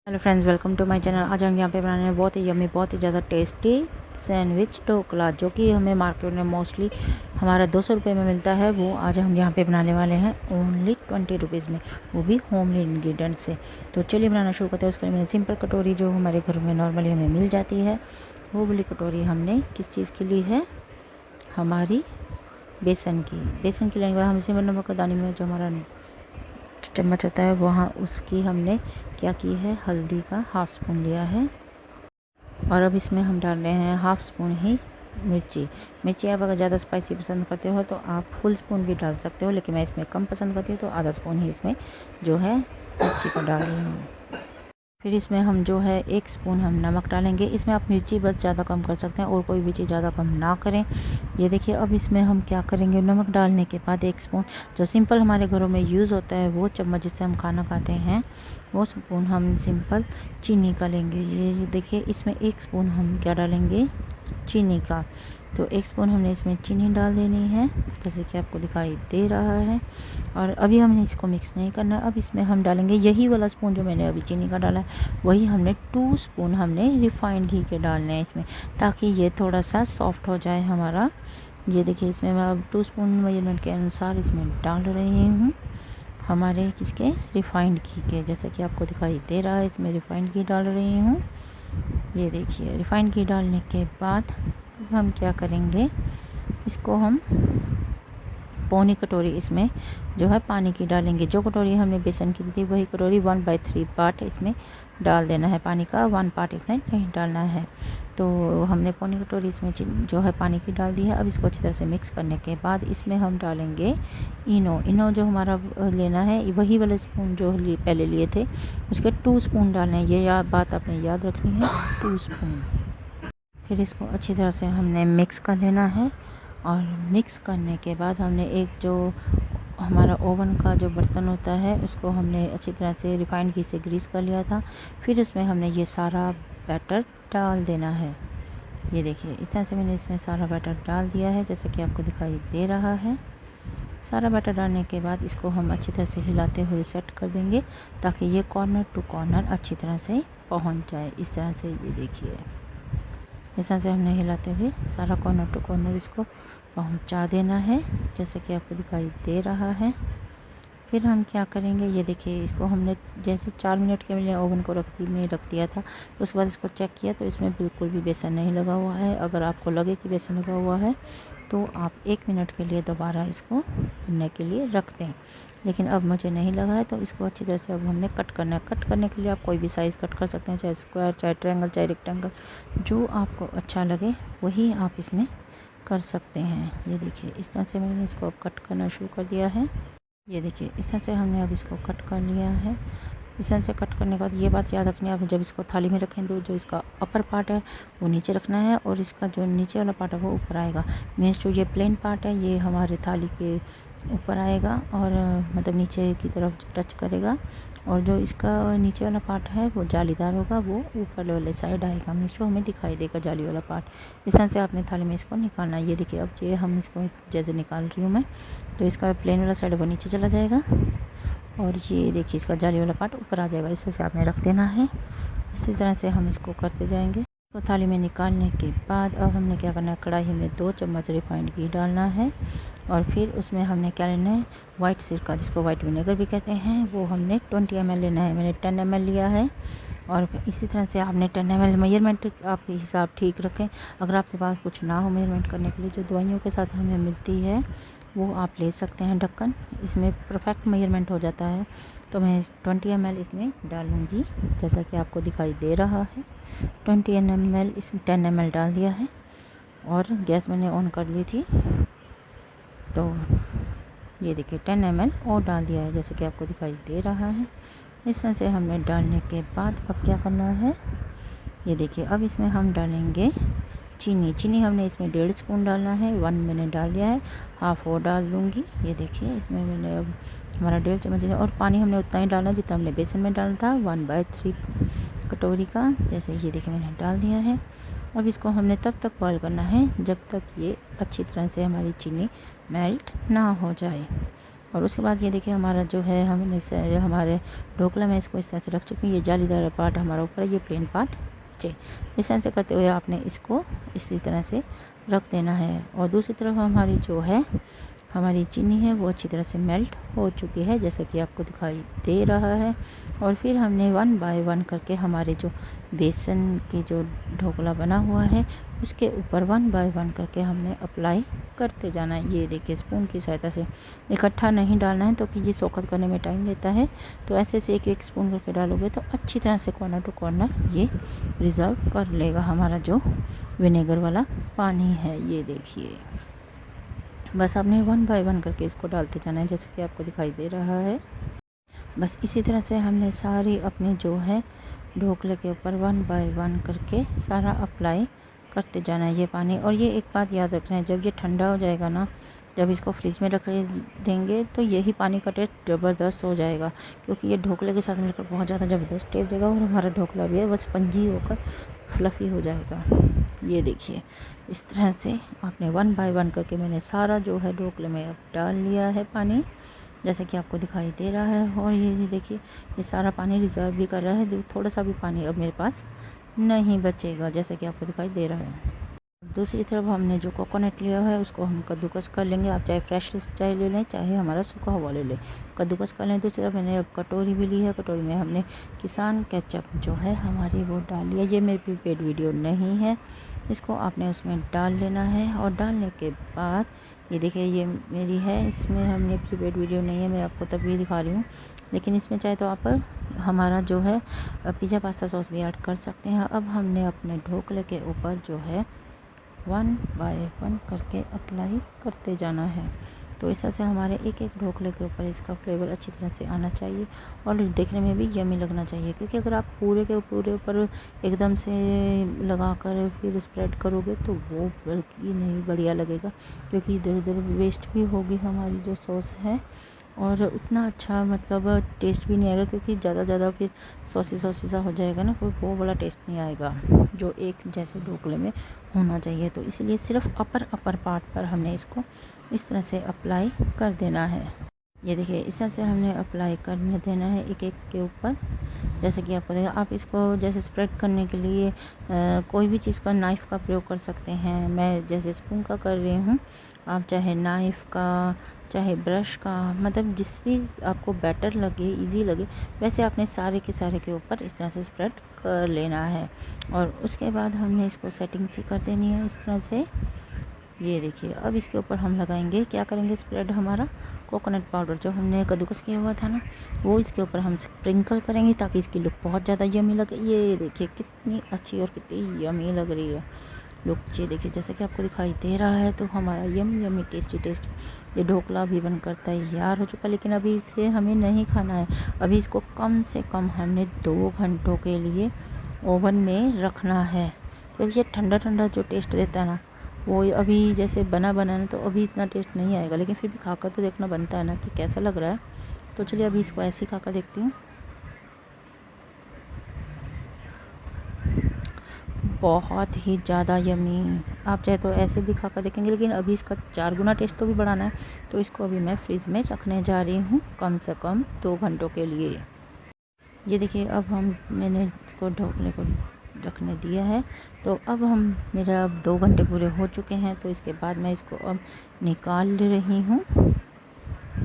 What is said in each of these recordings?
Hello friends, welcome to my channel. आज हम यहाँ पे बनाने हैं बहुत ही यम्मी, बहुत ही ज़्यादा टेस्टी सैंडविच ढोकला, जो कि हमें मार्केट में मोस्टली हमारा 200 रुपये में मिलता है। वो आज हम यहाँ पे बनाने वाले हैं ओनली 20 रुपीज़ में, वो भी होमली इंग्रेडिएंट से। तो चलिए बनाना शुरू करते हैं। उसके लिए मैंने सिंपल कटोरी जो हमारे घर में नॉर्मली हमें मिल जाती है, वो वाली कटोरी हमने किस चीज़ की ली है, हमारी बेसन की लेने के बाद हम सिंपल नमक का दानी में जो हमारा चम्मच होता है वहाँ उसकी हमने क्या की है, हल्दी का हाफ स्पून लिया है। और अब इसमें हम डाल रहे हैं हाफ स्पून ही मिर्ची आप अगर ज़्यादा स्पाइसी पसंद करते हो तो आप फुल स्पून भी डाल सकते हो, लेकिन मैं इसमें कम पसंद करती हूँ तो आधा स्पून ही इसमें जो है मिर्ची को डाल रही हूँ। फिर इसमें हम जो है 1 स्पून हम नमक डालेंगे। इसमें आप मिर्ची बस ज़्यादा कम कर सकते हैं और कोई भी चीज़ ज़्यादा कम ना करें। ये देखिए, अब इसमें हम क्या करेंगे, नमक डालने के बाद 1 स्पून जो सिंपल हमारे घरों में यूज़ होता है, वो चम्मच जिससे हम खाना खाते हैं, वो स्पून हम सिंपल चीनी का लेंगे। ये देखिए, इसमें 1 स्पून हम क्या डालेंगे, चीनी का। तो 1 स्पून हमने इसमें चीनी डाल देनी है, जैसे कि आपको दिखाई दे रहा है। और अभी हमने इसको मिक्स नहीं करना। अब इसमें हम डालेंगे यही वाला स्पून जो मैंने अभी चीनी का डाला है, वही हमने 2 स्पून हमने रिफाइंड घी के डालने हैं इसमें, ताकि ये थोड़ा सा सॉफ्ट हो जाए हमारा। ये देखिए, इसमें मैं अब 2 स्पून मेजरमेंट के अनुसार इसमें डाल रही हूँ हमारे किसके, रिफाइंड घी के। जैसा कि आपको दिखाई दे रहा है, इसमें रिफाइंड घी डाल रही हूँ। ये देखिए, रिफाइंड घी डालने के बाद हम क्या करेंगे, इसको हम पौनी कटोरी इसमें जो है पानी की डालेंगे। जो कटोरी हमने बेसन की दी थी, वही कटोरी 1/3 पार्ट इसमें डाल देना है पानी का, 1 पार्ट इसमें नहीं डालना है। तो हमने पौनी कटोरी इसमें जो है पानी की डाल दी है। अब इसको अच्छी तरह से मिक्स करने के बाद इसमें हम डालेंगे इनो जो हमारा लेना है, वही वाले स्पून जो पहले लिए थे उसके 2 स्पून डालने हैं। ये बात आपने याद रखनी है, 2 स्पून। फिर इसको अच्छी तरह से हमने मिक्स कर लेना है। और मिक्स करने के बाद हमने एक जो हमारा ओवन का जो बर्तन होता है, उसको हमने अच्छी तरह से रिफाइंड घी से ग्रीस कर लिया था। फिर उसमें हमने ये सारा बैटर डाल देना है। ये देखिए, इस तरह से मैंने इसमें सारा बैटर डाल दिया है, जैसे कि आपको दिखाई दे रहा है। सारा बैटर डालने के बाद इसको हम अच्छी तरह से हिलाते हुए सेट कर देंगे, ताकि ये कॉर्नर टू कॉर्नर अच्छी तरह से पहुँच जाए। इस तरह से ये देखिए, इस तरह से हमने हिलाते हुए सारा कॉर्नर टू कॉर्नर इसको पहुंचा देना है, जैसे कि आपको दिखाई दे रहा है। फिर हम क्या करेंगे, ये देखिए, इसको हमने जैसे 4 मिनट के लिए ओवन को रख दिया था। तो उसके बाद इसको चेक किया तो इसमें बिल्कुल भी बेसन नहीं लगा हुआ है। अगर आपको लगे कि बेसन लगा हुआ है तो आप 1 मिनट के लिए दोबारा इसको भुनने के लिए रख दें, लेकिन अब मुझे नहीं लगा है। तो इसको अच्छी तरह से अब हमने कट करना है। कट करने के लिए आप कोई भी साइज़ कट कर सकते हैं, चाहे स्क्वायर, चाहे ट्रायंगल, चाहे रेक्टेंगल, जो आपको अच्छा लगे वही आप इसमें कर सकते हैं। ये देखिए, इस तरह से मैंने इसको अब कट करना शुरू कर दिया है। ये देखिए, इस तरह से हमने अब इसको कट कर लिया है। इस तरह से कट करने के बाद ये बात याद रखनी है, आप जब इसको थाली में रखें तो जो इसका अपर पार्ट है वो नीचे रखना है, और इसका जो नीचे वाला पार्ट है वो ऊपर आएगा। मीन्स जो ये प्लेन पार्ट है ये हमारे थाली के ऊपर आएगा, और मतलब नीचे की तरफ टच करेगा, और जो इसका नीचे वाला पार्ट है वो जालीदार होगा, वो ऊपर वाले साइड आएगा। मीन्स जो हमें दिखाई देगा जाली वाला पार्ट। इस तरह से आपने थाली में इसको निकालना है। ये देखिए, अब ये हम इसको जैसे निकाल रही हूँ मैं, तो इसका प्लेन वाला साइड वो नीचे चला जाएगा, और ये देखिए इसका जाली वाला पार्ट ऊपर आ जाएगा। इस तरह से आपने रख देना है। इसी तरह से हम इसको करते जाएंगे। तो थाली में निकालने के बाद अब हमने क्या करना है, कढ़ाई में 2 चम्मच रिफाइंड घी डालना है, और फिर उसमें हमने क्या लेना है, वाइट सिरका, जिसको वाइट विनेगर भी कहते हैं, वो हमने 20 ml लेना है। मैंने 10 ml लिया है। और इसी तरह से आपने 10 ml मेजरमेंट आप हिसाब ठीक रखें। अगर आपके पास कुछ ना हो मेजरमेंट करने के लिए, जो दवाइयों के साथ हमें मिलती है वो आप ले सकते हैं ढक्कन, इसमें परफेक्ट मेजरमेंट हो जाता है। तो मैं 20 ml इसमें डालूँगी, जैसा कि आपको दिखाई दे रहा है। 20 ml इसमें 10 ml डाल दिया है, और गैस मैंने ऑन कर ली थी। तो ये देखिए 10 ml और डाल दिया है, जैसे कि आपको दिखाई दे रहा है। इस तरह से हमने डालने के बाद अब क्या करना है, ये देखिए, अब इसमें हम डालेंगे चीनी हमने इसमें 1.5 स्पून डालना है। 1 मैंने डाल दिया है, हाफ और डाल दूँगी। ये देखिए, इसमें मैंने अब हमारा 1.5 चम्मच, और पानी हमने उतना ही डालना जितना हमने बेसन में डालना था, 1/3 कटोरी का। जैसे ये देखिए मैंने डाल दिया है। अब इसको हमने तब तक बॉयल करना है जब तक ये अच्छी तरह से हमारी चीनी मेल्ट ना हो जाए। और उसके बाद ये देखिए हमारा जो है हमने हमारे ढोकला में इसको इस तरह से रख चुके हैं। ये जालीदार पार्ट हमारा ऊपर, ये प्लेन पार्ट नीचे। इस तरह से करते हुए आपने इसको इसी तरह से रख देना है। और दूसरी तरफ हमारी जो है हमारी चीनी है वो अच्छी तरह से मेल्ट हो चुकी है, जैसे कि आपको दिखाई दे रहा है। और फिर हमने 1 बाय 1 करके हमारे जो बेसन की जो ढोकला बना हुआ है उसके ऊपर 1 बाय 1 करके हमने अप्लाई करते जाना है। ये देखिए स्पून की सहायता से, इकट्ठा नहीं डालना है तो कि ये सोखत करने में टाइम लेता है। तो ऐसे से एक एक स्पून करके डालोगे तो अच्छी तरह से कॉर्नर टू कॉर्नर ये रिजर्व कर लेगा हमारा जो विनेगर वाला पानी है। ये देखिए बस आपने 1 बाय 1 करके इसको डालते जाना है, जैसे कि आपको दिखाई दे रहा है। बस इसी तरह से हमने सारी अपने जो है ढोकले के ऊपर 1 बाय 1 करके सारा अप्लाई करते जाना है ये पानी। और ये एक बात याद रखना है, जब ये ठंडा हो जाएगा ना, जब इसको फ्रिज में रख देंगे तो यही पानी का टेस्ट ज़बरदस्त हो जाएगा, क्योंकि ये ढोकले के साथ मिलकर बहुत ज़्यादा ज़बरदस्त टेस्ट देगा। और हमारा ढोकला भी है बस स्पंजी होकर फ्लफ़ी हो जाएगा। ये देखिए इस तरह से आपने 1 बाय 1 करके मैंने सारा जो है ढोकले में अब डाल लिया है पानी, जैसे कि आपको दिखाई दे रहा है। और ये देखिए ये सारा पानी रिजर्व भी कर रहा है, थोड़ा सा भी पानी अब मेरे पास नहीं बचेगा, जैसे कि आपको दिखाई दे रहा है। दूसरी तरफ हमने जो कोकोनट लिया है उसको हम कद्दूकस कर लेंगे। आप चाहे फ्रेश चाहे ले लें, चाहे हमारा सूखा हुआ ले लें, कद्दूकस कर लें। दूसरी तरफ मैंने अब कटोरी भी ली है, कटोरी में हमने किसान केचप जो है हमारी वो डाल लिया। ये मेरी प्रीपेड वीडियो नहीं है, इसको आपने उसमें डाल लेना है। और डालने के बाद ये देखिए ये मेरी है, इसमें हमने प्रीपेड वीडियो नहीं है, मैं आपको तभी दिखा रही हूँ। लेकिन इसमें चाहे तो आप हमारा जो है पिज़्ज़ा पास्ता सॉस भी ऐड कर सकते हैं। अब हमने अपने ढोकले के ऊपर जो है 1 बाय 1 करके अप्लाई करते जाना है। तो इस तरह से हमारे एक एक ढोकले के ऊपर इसका फ्लेवर अच्छी तरह से आना चाहिए और देखने में भी यमी लगना चाहिए। क्योंकि अगर आप पूरे के पूरे ऊपर एकदम से लगाकर फिर स्प्रेड करोगे तो वो बल्कि नहीं बढ़िया लगेगा, क्योंकि इधर उधर वेस्ट भी होगी हमारी जो सॉस है और उतना अच्छा मतलब टेस्ट भी नहीं आएगा, क्योंकि ज़्यादा फिर सॉसी सा हो जाएगा ना, फिर वो वाला टेस्ट नहीं आएगा जो एक जैसे ढोकले में होना चाहिए। तो इसलिए सिर्फ अपर पार्ट पर हमने इसको इस तरह से अप्लाई कर देना है। ये देखिए इस तरह से हमने अप्लाई करने देना है एक एक के ऊपर, जैसे कि आपको देखा। आप इसको जैसे स्प्रेड करने के लिए कोई भी चीज़ का नाइफ़ का प्रयोग कर सकते हैं। मैं जैसे स्पून का कर रही हूँ, आप चाहे नाइफ़ का चाहे ब्रश का, मतलब जिस भी आपको बेटर लगे इजी लगे वैसे आपने सारे के सारे के ऊपर इस तरह से स्प्रेड कर लेना है। और उसके बाद हमने इसको सेटिंग सी कर देनी है इस तरह से। ये देखिए अब इसके ऊपर हम लगाएंगे, क्या करेंगे, स्प्रेड हमारा कोकोनट पाउडर जो हमने कद्दूकस किया हुआ था ना वो इसके ऊपर हम स्प्रिंकल करेंगे, ताकि इसकी लुक बहुत ज़्यादा यमी लगे। ये देखिए कितनी अच्छी और कितनी यमी लग रही है लुक। ये देखिए जैसे कि आपको दिखाई दे रहा है, तो हमारा यमी टेस्टी ये ढोकला भी बनकर तैयार हो चुका। लेकिन अभी इसे हमें नहीं खाना है, अभी इसको कम से कम हमने 2 घंटों के लिए ओवन में रखना है। तो ये ठंडा जो टेस्ट देता है ना वो अभी जैसे बना ना तो अभी इतना टेस्ट नहीं आएगा, लेकिन फिर भी खाकर तो देखना बनता है ना कि कैसा लग रहा है। तो चलिए अभी इसको ऐसे ही खाकर देखती हूँ। बहुत ही ज़्यादा यमी। आप चाहे तो ऐसे भी खाकर देखेंगे, लेकिन अभी इसका 4 गुना टेस्ट तो भी बढ़ाना है। तो इसको अभी मैं फ्रिज में रखने जा रही हूँ कम से कम 2 घंटों के लिए। ये देखिए अब मैंने इसको ढोकले को रखने दिया है। तो अब मेरा 2 घंटे पूरे हो चुके हैं। तो इसके बाद मैं इसको अब निकाल रही हूँ।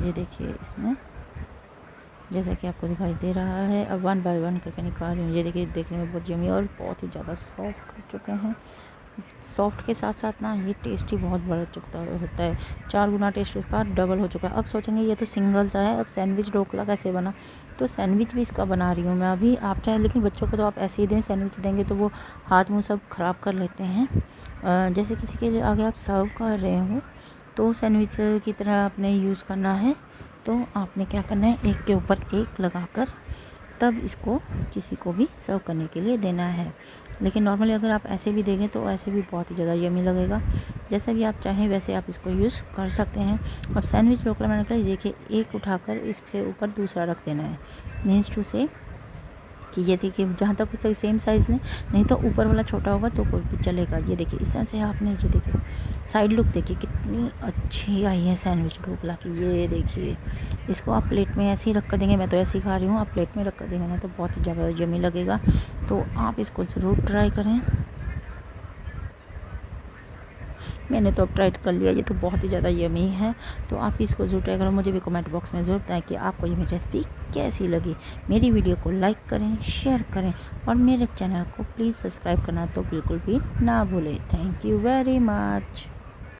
ये देखिए इसमें जैसा कि आपको दिखाई दे रहा है, अब 1 बाय 1 करके निकाल रही हूँ। ये देखिए देखने में बहुत यमी और बहुत ही ज़्यादा सॉफ्ट हो चुके हैं। सॉफ्ट के साथ साथ ना ये टेस्टी बहुत बढ़ चुका होता है, 4 गुना टेस्ट इसका डबल हो चुका है। अब सोचेंगे ये तो सिंगल सा है, अब सैंडविच ढोकला कैसे बना। तो सैंडविच भी इसका बना रही हूँ मैं अभी। आप चाहे, लेकिन बच्चों को तो आप ऐसे ही दें, सैंडविच देंगे तो वो हाथ मुँह सब ख़राब कर लेते हैं। जैसे किसी के आगे आप सर्व कर रहे हो तो सैंडविच की तरह आपने यूज़ करना है। तो आपने क्या करना है, एक के ऊपर एक लगाकर तब इसको किसी को भी सर्व करने के लिए देना है। लेकिन नॉर्मली अगर आप ऐसे भी देंगे तो ऐसे भी बहुत ही ज़्यादा यमी लगेगा। जैसे भी आप चाहें वैसे आप इसको यूज़ कर सकते हैं। अब सैंडविच ढोकला बनाने के लिए देखिए एक उठाकर इसके ऊपर दूसरा रख देना है, मीन्स टू से कि ये देखिए जहाँ तक हो सके सेम साइज़ लें, नहीं तो ऊपर वाला छोटा होगा तो कोई भी चलेगा। ये देखिए इस तरह से आपने ये देखिए साइड लुक देखिए कितनी अच्छी आई है सैंडविच ढोकला की। ये देखिए इसको आप प्लेट में ऐसे ही रख कर देंगे, मैं तो ऐसे ही खा रही हूँ, आप प्लेट में रख कर देंगे ना तो बहुत ही ज़्यादा यम्मी लगेगा। तो आप इसको ज़रूर ट्राई करें। मैंने तो अब ट्राई कर लिया, ये तो बहुत ही ज़्यादा यमी है। तो आप इसको ज़रूर ट्राई करो। मुझे भी कमेंट बॉक्स में ज़रूर बताएं कि आपको ये मेरी रेसिपी कैसी लगी। मेरी वीडियो को लाइक करें, शेयर करें और मेरे चैनल को प्लीज़ सब्सक्राइब करना तो बिल्कुल भी ना भूलें। Thank you very much.